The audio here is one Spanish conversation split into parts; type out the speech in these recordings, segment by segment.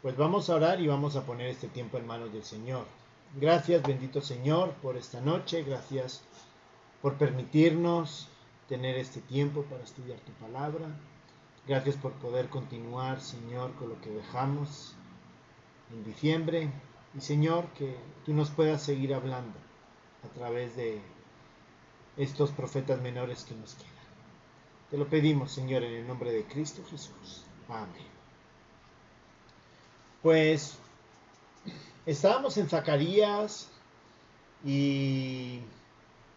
Pues vamos a orar y vamos a poner este tiempo en manos del Señor. Gracias, bendito Señor, por esta noche. Gracias por permitirnos tener este tiempo para estudiar tu palabra. Gracias por poder continuar, Señor, con lo que dejamos en diciembre. Y Señor, que tú nos puedas seguir hablando a través de estos profetas menores que nos quedan. Te lo pedimos, Señor, en el nombre de Cristo Jesús. Amén. Pues estábamos en Zacarías y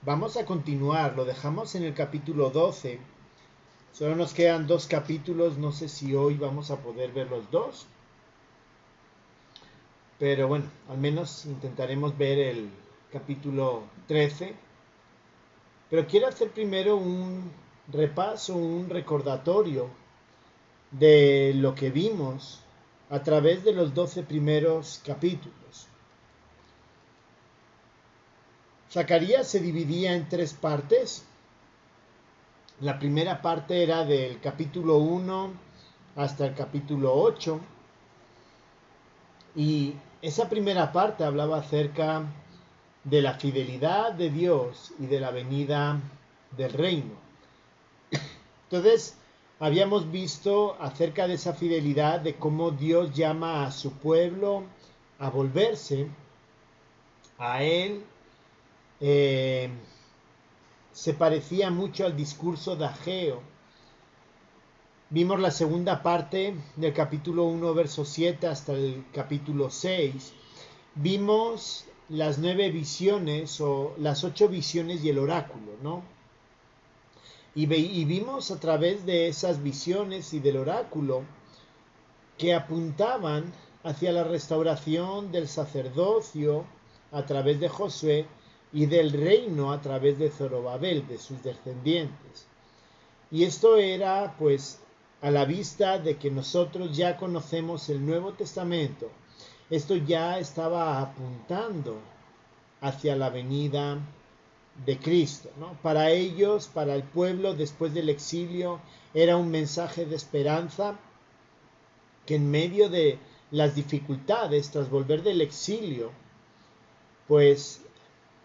vamos a continuar. Lo dejamos en el capítulo 12. Solo nos quedan 2 capítulos. No sé si hoy vamos a poder ver los 2. Pero bueno, al menos intentaremos ver el capítulo 13. Pero quiero hacer primero un repaso, un recordatorio de lo que vimos a través de los 12 primeros capítulos. Zacarías se dividía en 3 partes. La primera parte era del capítulo 1 hasta el capítulo 8. Y esa primera parte hablaba acerca de la fidelidad de Dios y de la venida del reino. Entonces, habíamos visto acerca de esa fidelidad, de cómo Dios llama a su pueblo a volverse a Él. Se parecía mucho al discurso de Ageo. Vimos la segunda parte del capítulo 1, verso 7 hasta el capítulo 6. Vimos las 9 visiones o las 8 visiones y el oráculo, ¿no? Y vimos a través de esas visiones y del oráculo que apuntaban hacia la restauración del sacerdocio a través de Josué y del reino a través de Zorobabel, de sus descendientes. Y esto era pues a la vista de que nosotros ya conocemos el Nuevo Testamento. Esto ya estaba apuntando hacia la venida de Cristo, ¿no? Para ellos, para el pueblo después del exilio, era un mensaje de esperanza que en medio de las dificultades tras volver del exilio, pues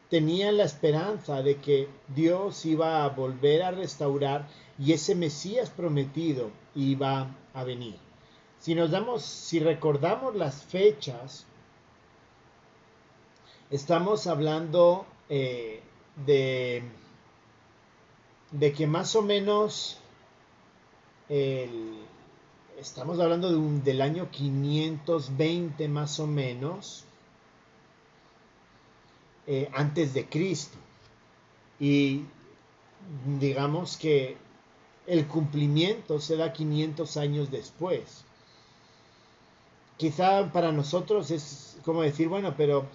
tenían la esperanza de que Dios iba a volver a restaurar y ese Mesías prometido iba a venir. Si recordamos las fechas, estamos hablando de que más o menos estamos hablando del año 520 más o menos antes de Cristo, y digamos que el cumplimiento se da 500 años después. Quizá para nosotros es como decir, bueno, pero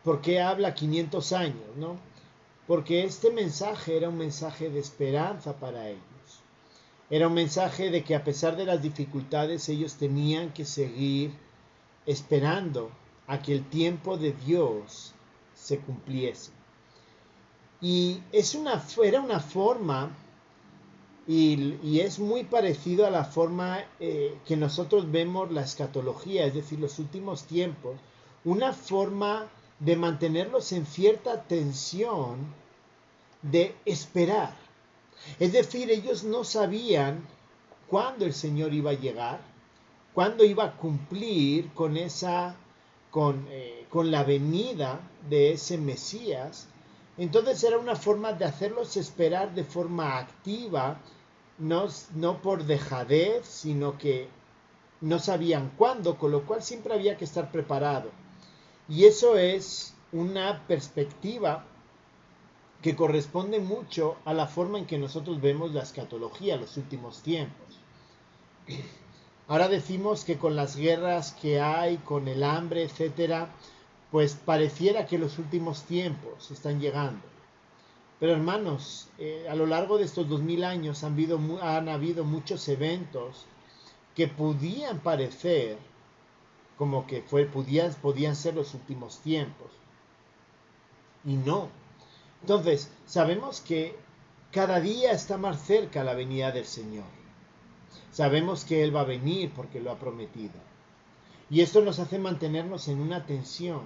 ¿por qué habla 500 años, no? Porque este mensaje era un mensaje de esperanza para ellos. Era un mensaje de que a pesar de las dificultades ellos tenían que seguir esperando a que el tiempo de Dios se cumpliese. Y era una forma, y es muy parecido a la forma que nosotros vemos la escatología, es decir, los últimos tiempos, una forma de mantenerlos en cierta tensión de esperar. Es decir, ellos no sabían cuándo el Señor iba a llegar, cuándo iba a cumplir con la venida de ese Mesías. Entonces era una forma de hacerlos esperar de forma activa, no por dejadez, sino que no sabían cuándo, con lo cual siempre había que estar preparado. Y eso es una perspectiva que corresponde mucho a la forma en que nosotros vemos la escatología, los últimos tiempos. Ahora decimos que con las guerras que hay, con el hambre, etcétera, pues pareciera que los últimos tiempos están llegando. Pero hermanos, a lo largo de estos 2000 años han habido muchos eventos que podían parecer como que podían ser los últimos tiempos. Y no. Entonces, sabemos que cada día está más cerca la venida del Señor. Sabemos que Él va a venir porque lo ha prometido. Y esto nos hace mantenernos en una tensión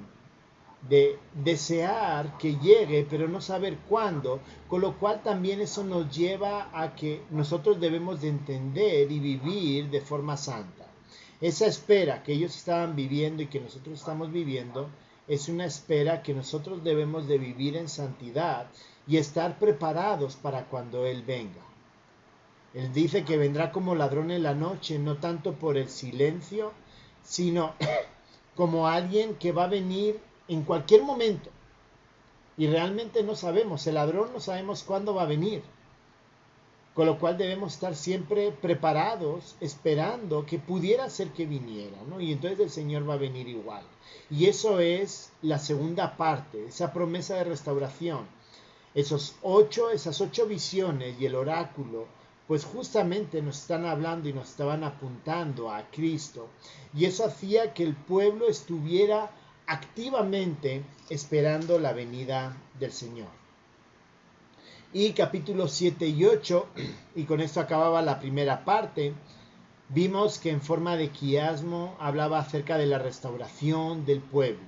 de desear que llegue, pero no saber cuándo, con lo cual también eso nos lleva a que nosotros debemos de entender y vivir de forma santa. Esa espera que ellos estaban viviendo y que nosotros estamos viviendo es una espera que nosotros debemos de vivir en santidad y estar preparados para cuando Él venga. Él dice que vendrá como ladrón en la noche, no tanto por el silencio, sino como alguien que va a venir en cualquier momento. Y realmente no sabemos, el ladrón no sabemos cuándo va a venir. Con lo cual debemos estar siempre preparados, esperando que pudiera ser que viniera, ¿no? Y entonces el Señor va a venir igual. Y eso es la segunda parte, esa promesa de restauración. Esas 8 visiones y el oráculo, pues justamente nos están hablando y nos estaban apuntando a Cristo. Y eso hacía que el pueblo estuviera activamente esperando la venida del Señor. Y capítulos 7 y 8, y con esto acababa la primera parte, vimos que en forma de quiasmo hablaba acerca de la restauración del pueblo.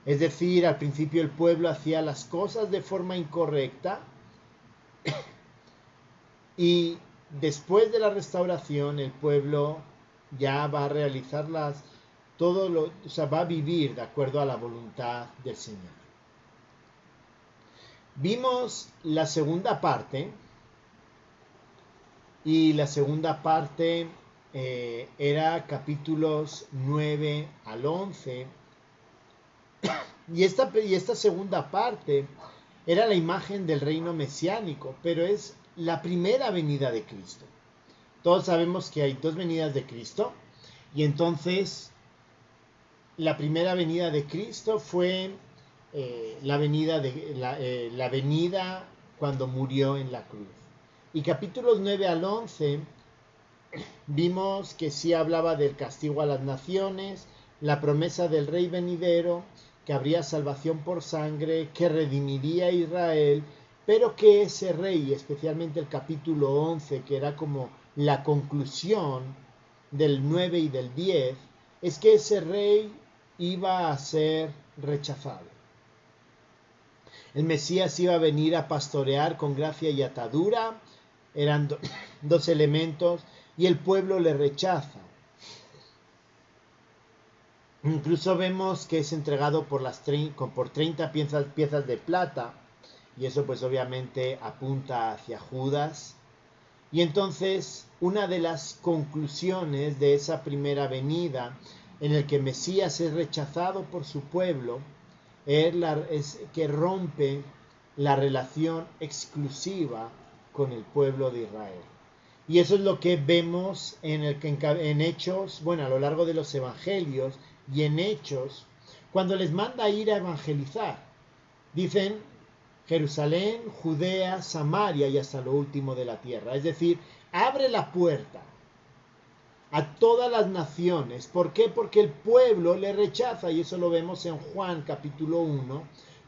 Es decir, al principio el pueblo hacía las cosas de forma incorrecta y después de la restauración el pueblo ya va a realizarlas va a vivir de acuerdo a la voluntad del Señor. Vimos la segunda parte y la segunda parte era capítulos 9 al 11 y esta segunda parte era la imagen del reino mesiánico, pero es la primera venida de Cristo. Todos sabemos que hay 2 venidas de Cristo y entonces la primera venida de Cristo fue la venida cuando murió en la cruz. Y capítulos 9 al 11 vimos que sí hablaba del castigo a las naciones, la promesa del rey venidero, que habría salvación por sangre, que redimiría a Israel, pero que ese rey, especialmente el capítulo 11, que era como la conclusión del 9 y del 10, es que ese rey iba a ser rechazado. El Mesías iba a venir a pastorear con gracia y atadura, eran 2 elementos, y el pueblo le rechaza. Incluso vemos que es entregado por 30 piezas de plata, y eso pues obviamente apunta hacia Judas. Y entonces una de las conclusiones de esa primera venida, en el que Mesías es rechazado por su pueblo, es que rompe la relación exclusiva con el pueblo de Israel. Y eso es lo que vemos en Hechos, bueno, a lo largo de los evangelios y en Hechos, cuando les manda ir a evangelizar. Dicen Jerusalén, Judea, Samaria y hasta lo último de la tierra. Es decir, abre la puerta a todas las naciones. ¿Por qué? Porque el pueblo le rechaza, y eso lo vemos en Juan capítulo 1,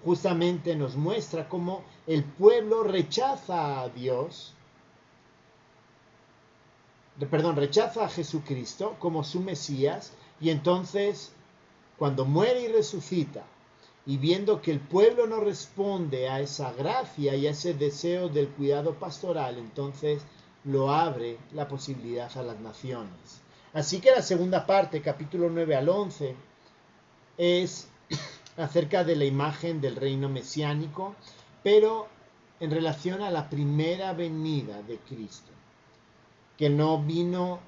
justamente nos muestra cómo el pueblo rechaza a Dios, rechaza a Jesucristo como su Mesías, y entonces cuando muere y resucita, y viendo que el pueblo no responde a esa gracia y a ese deseo del cuidado pastoral, entonces lo abre la posibilidad a las naciones. Así que la segunda parte, capítulo 9 al 11, es acerca de la imagen del reino mesiánico, pero en relación a la primera venida de Cristo, que no vino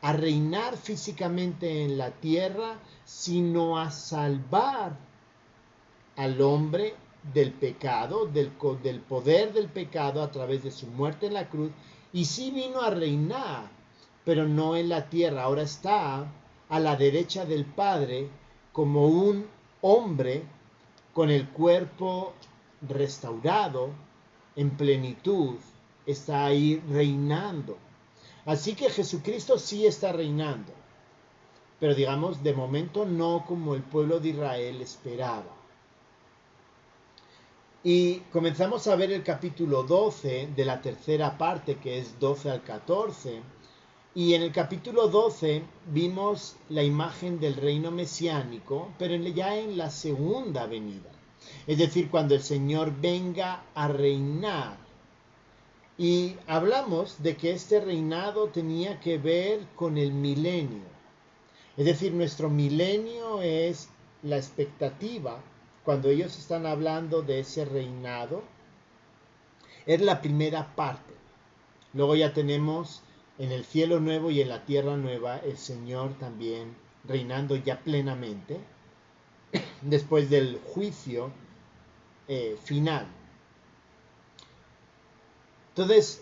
a reinar físicamente en la tierra, sino a salvar al hombre del pecado, del poder del pecado a través de su muerte en la cruz, y sí vino a reinar, pero no en la tierra. Ahora está a la derecha del Padre como un hombre con el cuerpo restaurado en plenitud, está ahí reinando. Así que Jesucristo sí está reinando, pero digamos de momento no como el pueblo de Israel esperaba. Y comenzamos a ver el capítulo 12 de la tercera parte, que es 12 al 14, Y en el capítulo 12 vimos la imagen del reino mesiánico, pero ya en la segunda venida. Es decir, cuando el Señor venga a reinar. Y hablamos de que este reinado tenía que ver con el milenio. Es decir, nuestro milenio es la expectativa. Cuando ellos están hablando de ese reinado, es la primera parte. Luego ya tenemos en el cielo nuevo y en la tierra nueva el Señor también reinando ya plenamente después del juicio final. Entonces,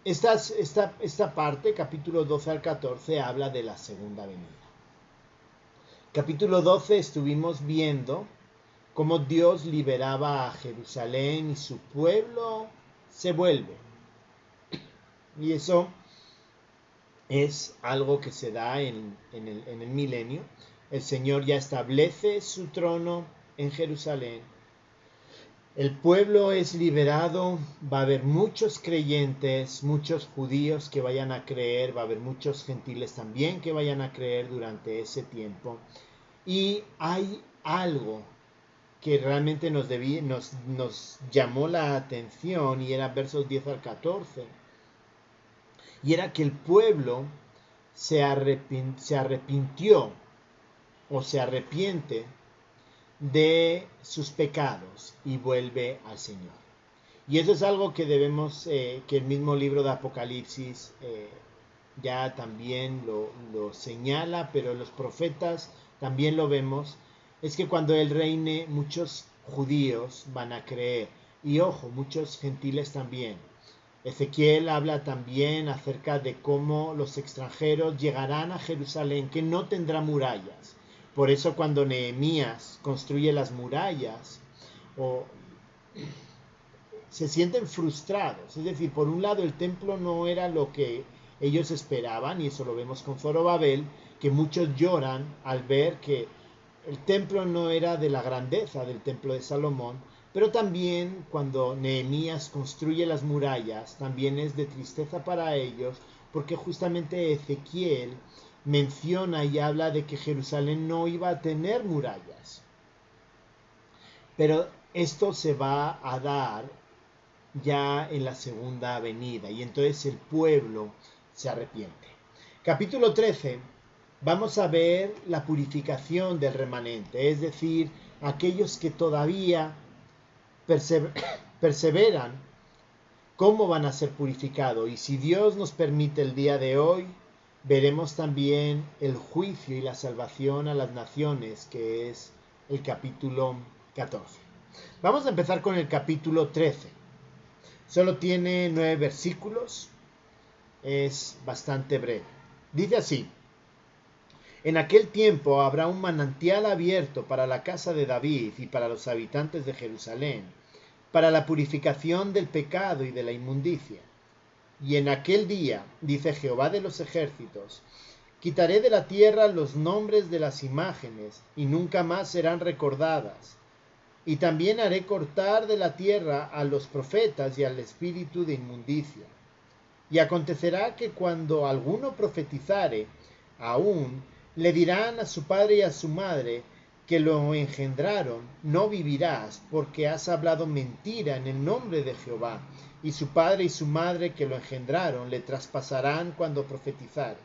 esta parte, capítulo 12 al 14, habla de la segunda venida. Capítulo 12 estuvimos viendo cómo Dios liberaba a Jerusalén y su pueblo se vuelve. Y eso es algo que se da en el milenio. El Señor ya establece su trono en Jerusalén. El pueblo es liberado, va a haber muchos creyentes, muchos judíos que vayan a creer, va a haber muchos gentiles también que vayan a creer durante ese tiempo. Y hay algo que realmente nos llamó la atención y era versos 10 al 14. Y era que el pueblo se arrepintió o se arrepiente de sus pecados y vuelve al Señor. Y eso es algo que debemos, que el mismo libro de Apocalipsis ya también lo señala, pero los profetas también lo vemos, es que cuando Él reine muchos judíos van a creer, y ojo, muchos gentiles también. Ezequiel habla también acerca de cómo los extranjeros llegarán a Jerusalén, que no tendrá murallas. Por eso cuando Nehemías construye las murallas, se sienten frustrados. Es decir, por un lado el templo no era lo que ellos esperaban, y eso lo vemos con Zorobabel, que muchos lloran al ver que el templo no era de la grandeza del templo de Salomón, pero también cuando Nehemías construye las murallas, también es de tristeza para ellos, porque justamente Ezequiel menciona y habla de que Jerusalén no iba a tener murallas. Pero esto se va a dar ya en la segunda venida, y entonces el pueblo se arrepiente. Capítulo 13, vamos a ver la purificación del remanente, es decir, aquellos que todavía perseveran, cómo van a ser purificados. Y si Dios nos permite el día de hoy, veremos también el juicio y la salvación a las naciones, que es el capítulo 14. Vamos a empezar con el capítulo 13. Solo tiene 9 versículos, es bastante breve. Dice así: en aquel tiempo habrá un manantial abierto para la casa de David y para los habitantes de Jerusalén, para la purificación del pecado y de la inmundicia. Y en aquel día, dice Jehová de los ejércitos, quitaré de la tierra los nombres de las imágenes, y nunca más serán recordadas. Y también haré cortar de la tierra a los profetas y al espíritu de inmundicia. Y acontecerá que cuando alguno profetizare, aún le dirán a su padre y a su madre que lo engendraron: no vivirás, porque has hablado mentira en el nombre de Jehová. Y su padre y su madre que lo engendraron le traspasarán cuando profetizare.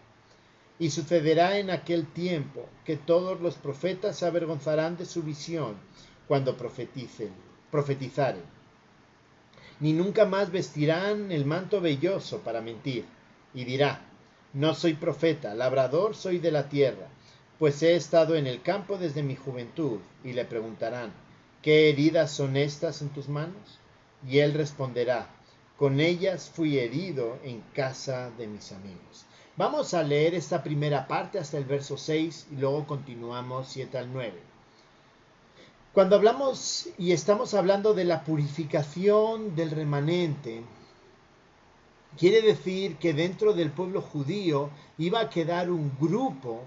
Y sucederá en aquel tiempo que todos los profetas se avergonzarán de su visión cuando profetizaren. Ni nunca más vestirán el manto velloso para mentir. Y dirá: no soy profeta, labrador soy de la tierra, pues he estado en el campo desde mi juventud. Y le preguntarán: ¿qué heridas son estas en tus manos? Y él responderá: con ellas fui herido en casa de mis amigos. Vamos a leer esta primera parte hasta el verso 6 y luego continuamos 7 al 9. Cuando hablamos y estamos hablando de la purificación del remanente, quiere decir que dentro del pueblo judío iba a quedar un grupo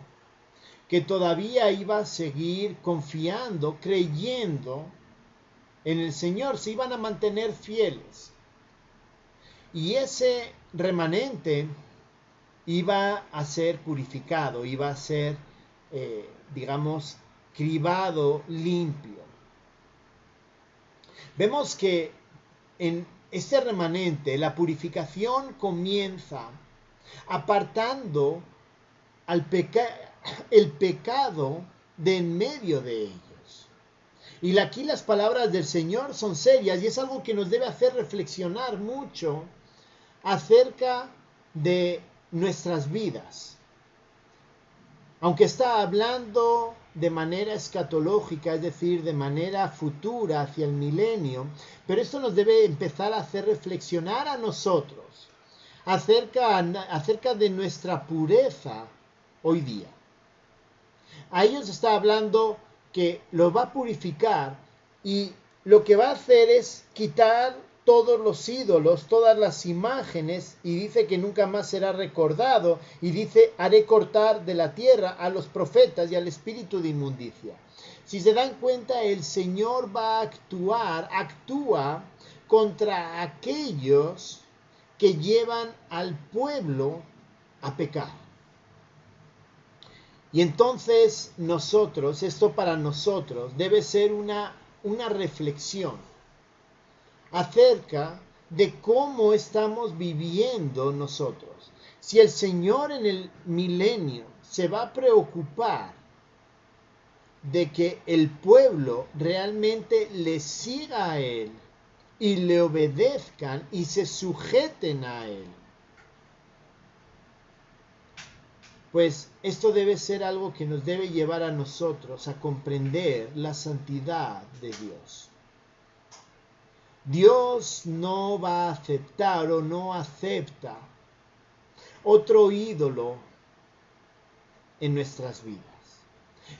que todavía iba a seguir confiando, creyendo en el Señor, se iban a mantener fieles. Y ese remanente iba a ser purificado, iba a ser, digamos, cribado, limpio. Vemos que en este remanente la purificación comienza apartando el pecado de en medio de ellos. Y aquí las palabras del Señor son serias y es algo que nos debe hacer reflexionar mucho acerca de nuestras vidas. Aunque está hablando de manera escatológica, es decir, de manera futura hacia el milenio, pero esto nos debe empezar a hacer reflexionar a nosotros acerca de nuestra pureza hoy día. A ellos está hablando que lo va a purificar y lo que va a hacer es quitar todos los ídolos, todas las imágenes, y dice que nunca más será recordado, y dice, haré cortar de la tierra a los profetas y al espíritu de inmundicia. Si se dan cuenta, el Señor va a actúa contra aquellos que llevan al pueblo a pecar. Y entonces esto para nosotros debe ser una reflexión acerca de cómo estamos viviendo nosotros. Si el Señor en el milenio se va a preocupar de que el pueblo realmente le siga a Él y le obedezcan y se sujeten a Él, pues esto debe ser algo que nos debe llevar a nosotros a comprender la santidad de Dios. Dios no va a aceptar o no acepta otro ídolo en nuestras vidas.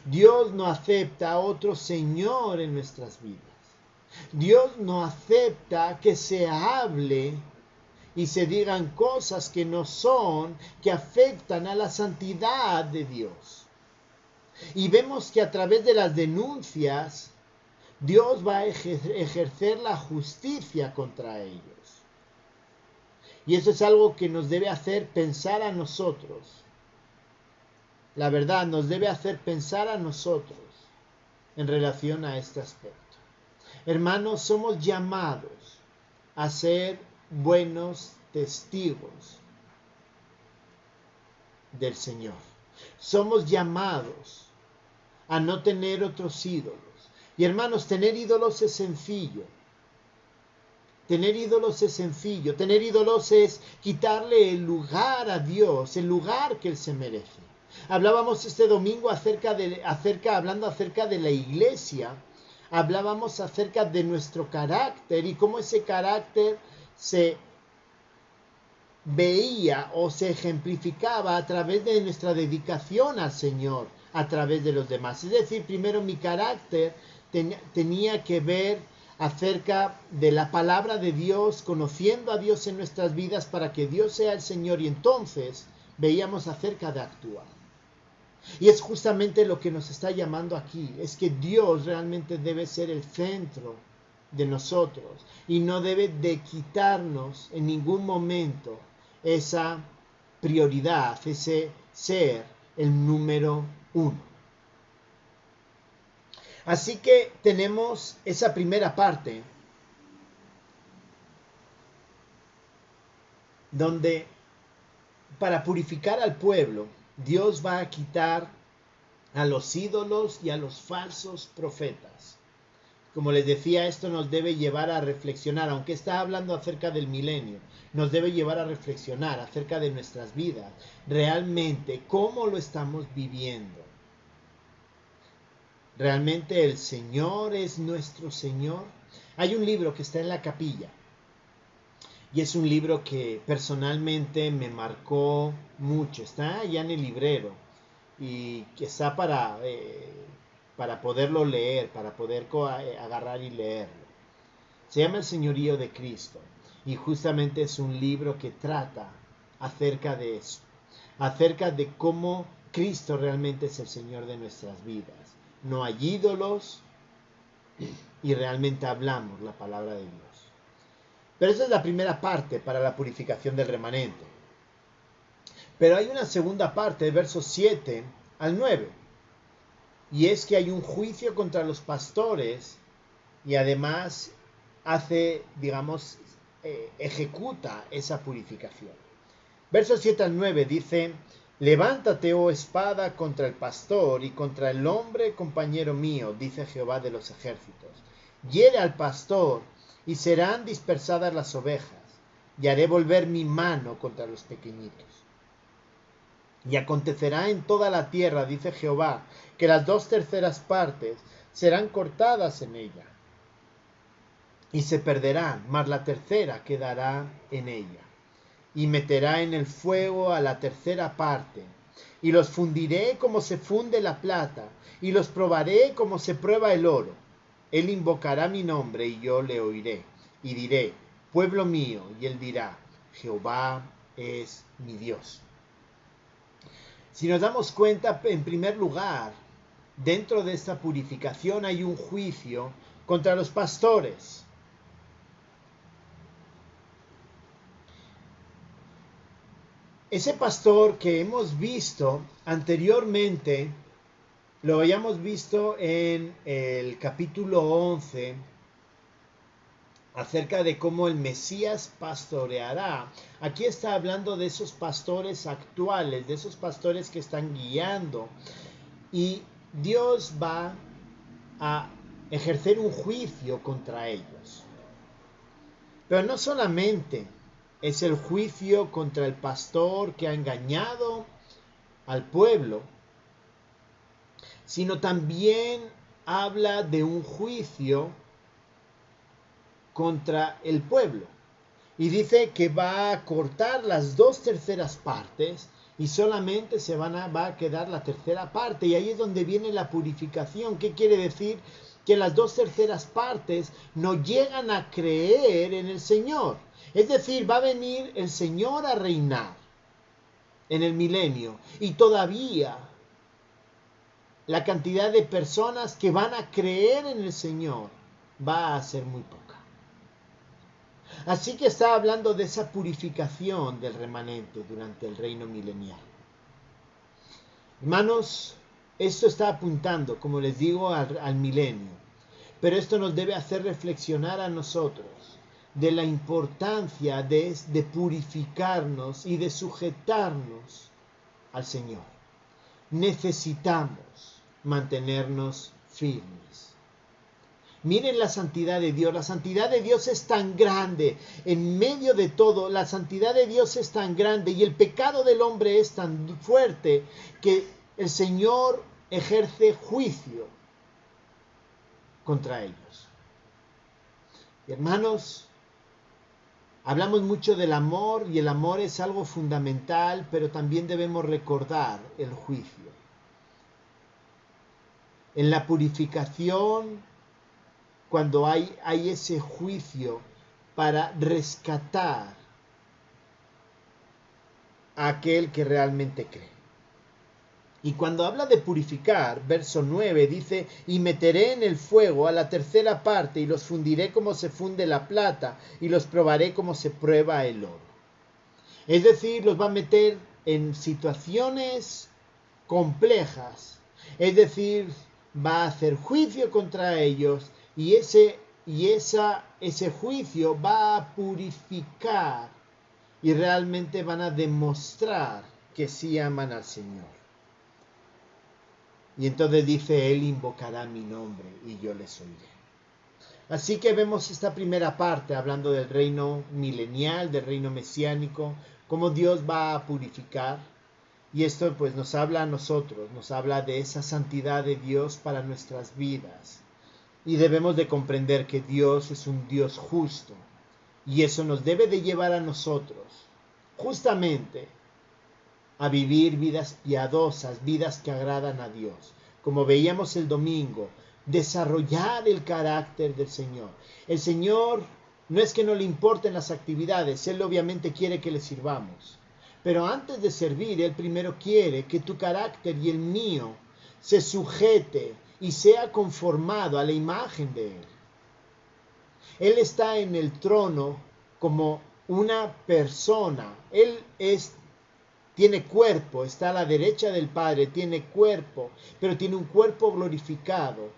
Dios no acepta otro Señor en nuestras vidas. Dios no acepta que se hable y se digan cosas que no son, que afectan a la santidad de Dios. Y vemos que a través de las denuncias, Dios va a ejercer la justicia contra ellos. Y eso es algo que nos debe hacer pensar a nosotros. La verdad, nos debe hacer pensar a nosotros en relación a este aspecto. Hermanos, somos llamados a ser buenos testigos del Señor. Somos llamados a no tener otros ídolos. Y hermanos, tener ídolos es sencillo. Tener ídolos es sencillo. Tener ídolos es quitarle el lugar a Dios, el lugar que Él se merece. Hablábamos este domingo hablando acerca de la iglesia. Hablábamos acerca de nuestro carácter y cómo ese carácter se veía o se ejemplificaba a través de nuestra dedicación al Señor, a través de los demás. Es decir, primero mi carácter tenía que ver acerca de la palabra de Dios, conociendo a Dios en nuestras vidas para que Dios sea el Señor, y entonces veíamos acerca de actuar. Y es justamente lo que nos está llamando aquí, es que Dios realmente debe ser el centro de nosotros y no debe de quitarnos en ningún momento esa prioridad, ese ser el número uno. Así que tenemos esa primera parte donde para purificar al pueblo, Dios va a quitar a los ídolos y a los falsos profetas. Como les decía, esto nos debe llevar a reflexionar, aunque está hablando acerca del milenio, nos debe llevar a reflexionar acerca de nuestras vidas, realmente cómo lo estamos viviendo. ¿Realmente el Señor es nuestro Señor? Hay un libro que está en la capilla y es un libro que personalmente me marcó mucho. Está allá en el librero y que está para poderlo leer, para poder agarrar y leerlo. Se llama El Señorío de Cristo y justamente es un libro que trata acerca de eso, acerca de cómo Cristo realmente es el Señor de nuestras vidas. No hay ídolos y realmente hablamos la palabra de Dios. Pero esa es la primera parte para la purificación del remanente. Pero hay una segunda parte, de versos 7 al 9. Y es que hay un juicio contra los pastores y además ejecuta esa purificación. Versos 7 al 9 dice: levántate, oh espada, contra el pastor y contra el hombre compañero mío, dice Jehová de los ejércitos. Hiere al pastor y serán dispersadas las ovejas, y haré volver mi mano contra los pequeñitos. Y acontecerá en toda la tierra, dice Jehová, que las 2/3 partes serán cortadas en ella, y se perderán, mas la tercera quedará en ella. Y meterá en el fuego a la 1/3 parte, y los fundiré como se funde la plata, y los probaré como se prueba el oro. Él invocará mi nombre, y yo le oiré, y diré: pueblo mío, y él dirá: Jehová es mi Dios. Si nos damos cuenta, en primer lugar, dentro de esta purificación hay un juicio contra los pastores. Ese pastor que hemos visto anteriormente, lo habíamos visto en el capítulo 11, acerca de cómo el Mesías pastoreará. Aquí está hablando de esos pastores actuales, de esos pastores que están guiando. Y Dios va a ejercer un juicio contra ellos. Pero no solamente es el juicio contra el pastor que ha engañado al pueblo, sino también habla de un juicio contra el pueblo. Y dice que va a cortar las 2/3 partes y solamente va a quedar la 1/3 parte. Y ahí es donde viene la purificación. ¿Qué quiere decir? Que las 2/3 partes no llegan a creer en el Señor. Es decir, va a venir el Señor a reinar en el milenio. Y todavía la cantidad de personas que van a creer en el Señor va a ser muy poca. Así que está hablando de esa purificación del remanente durante el reino milenial. Hermanos, esto está apuntando, como les digo, al milenio. Pero esto nos debe hacer reflexionar a nosotros de la importancia de purificarnos y de sujetarnos al Señor. Necesitamos mantenernos firmes. Miren la santidad de Dios. La santidad de Dios es tan grande. En medio de todo, la santidad de Dios es tan grande y el pecado del hombre es tan fuerte que el Señor ejerce juicio contra ellos. Y hermanos, hablamos mucho del amor y el amor es algo fundamental, pero también debemos recordar el juicio. En la purificación, cuando hay ese juicio para rescatar a aquel que realmente cree. Y cuando habla de purificar, verso 9 dice: y meteré en el fuego a la 1/3 parte y los fundiré como se funde la plata y los probaré como se prueba el oro. Es decir, los va a meter en situaciones complejas. Es decir, va a hacer juicio contra ellos y ese juicio va a purificar y realmente van a demostrar que sí aman al Señor. Y entonces dice: Él invocará mi nombre y yo les oiré. Así que vemos esta primera parte hablando del reino milenial, del reino mesiánico, cómo Dios va a purificar. Y esto pues nos habla a nosotros, nos habla de esa santidad de Dios para nuestras vidas. Y debemos de comprender que Dios es un Dios justo. Y eso nos debe de llevar a nosotros, justamente, a vivir vidas piadosas, vidas que agradan a Dios. Como veíamos el domingo, desarrollar el carácter del Señor. El Señor no es que no le importen las actividades, Él obviamente quiere que le sirvamos. Pero antes de servir, Él primero quiere que tu carácter y el mío se sujete y sea conformado a la imagen de Él. Él está en el trono como una persona. Él es tiene cuerpo, está a la derecha del Padre, tiene cuerpo, pero tiene un cuerpo glorificado.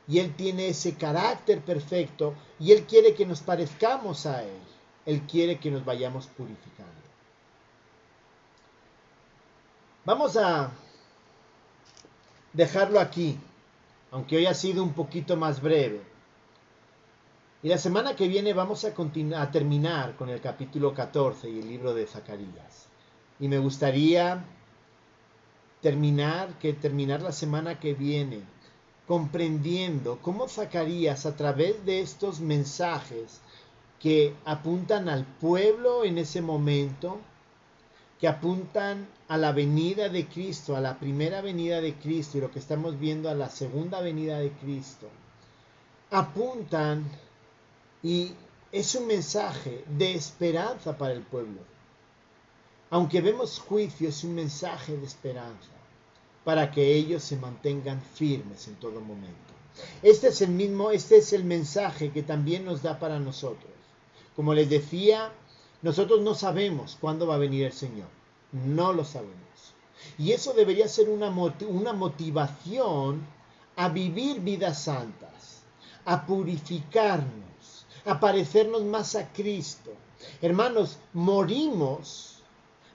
Y Él tiene ese carácter perfecto y Él quiere que nos parezcamos a Él. Él quiere que nos vayamos purificando. Vamos a dejarlo aquí, aunque hoy ha sido un poquito más breve. Y la semana que viene vamos a terminar con el capítulo 14 y el libro de Zacarías. Y me gustaría terminar la semana que viene comprendiendo cómo Zacarías, a través de estos mensajes que apuntan al pueblo en ese momento, que apuntan a la venida de Cristo, a la primera venida de Cristo, y lo que estamos viendo a la segunda venida de Cristo, apuntan y es un mensaje de esperanza para el pueblo. Aunque vemos juicio, es un mensaje de esperanza para que ellos se mantengan firmes en todo momento. Este es el mensaje que también nos da para nosotros. Como les decía, nosotros no sabemos cuándo va a venir el Señor. No lo sabemos. Y eso debería ser una motivación a vivir vidas santas, a purificarnos, a parecernos más a Cristo. Hermanos, morimos,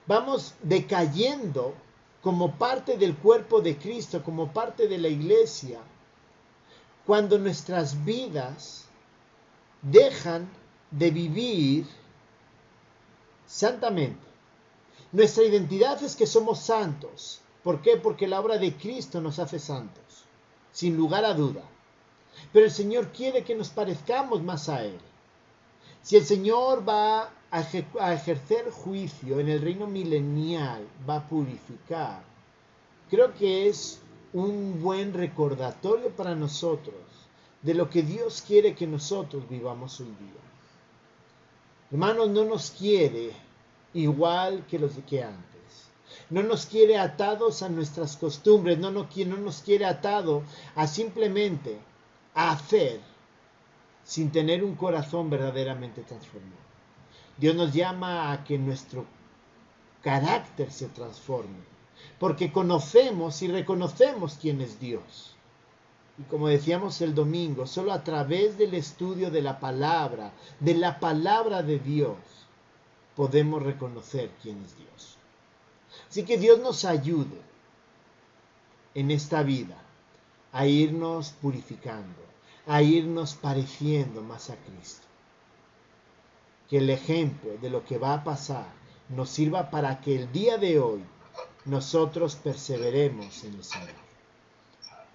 vamos decayendo como parte del cuerpo de Cristo, como parte de la iglesia, cuando nuestras vidas dejan de vivir santamente. Nuestra identidad es que somos santos. ¿Por qué? Porque la obra de Cristo nos hace santos, sin lugar a duda. Pero el Señor quiere que nos parezcamos más a Él. Si el Señor va a ejercer juicio en el reino milenial, va a purificar, creo que es un buen recordatorio para nosotros de lo que Dios quiere que nosotros vivamos hoy día. Hermanos, no nos quiere igual que los que antes. No nos quiere atados a nuestras costumbres, no nos quiere atado a simplemente a hacer sin tener un corazón verdaderamente transformado. Dios nos llama a que nuestro carácter se transforme, porque conocemos y reconocemos quién es Dios. Y como decíamos el domingo, solo a través del estudio de la palabra de Dios, podemos reconocer quién es Dios. Así que Dios nos ayude en esta vida a irnos purificando, a irnos pareciendo más a Cristo. Que el ejemplo de lo que va a pasar nos sirva para que el día de hoy nosotros perseveremos en el Señor.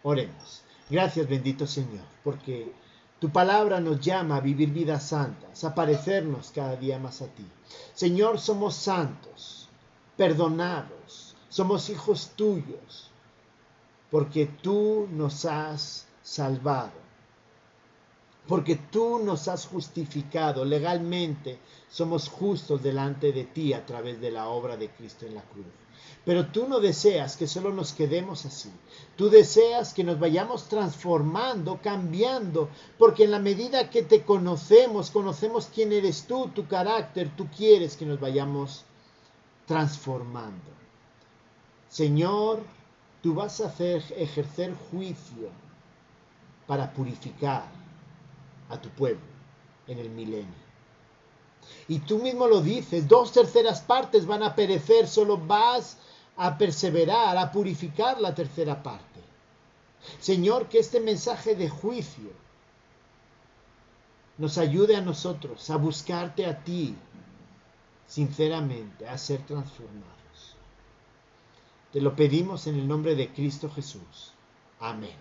Oremos. Gracias, bendito Señor, porque tu palabra nos llama a vivir vidas santas, a parecernos cada día más a ti. Señor, somos santos, perdonados, somos hijos tuyos, porque tú nos has salvado, porque tú nos has justificado legalmente, somos justos delante de ti a través de la obra de Cristo en la cruz. Pero tú no deseas que solo nos quedemos así. Tú deseas que nos vayamos transformando, cambiando, porque en la medida que te conocemos quién eres tú, tu carácter, tú quieres que nos vayamos transformando. Señor, tú vas a ejercer juicio para purificar a tu pueblo en el milenio. Y tú mismo lo dices, 2/3 partes van a perecer, solo vas a perseverar, a purificar la 1/3 parte. Señor, que este mensaje de juicio nos ayude a nosotros a buscarte a ti, sinceramente, a ser transformados. Te lo pedimos en el nombre de Cristo Jesús. Amén.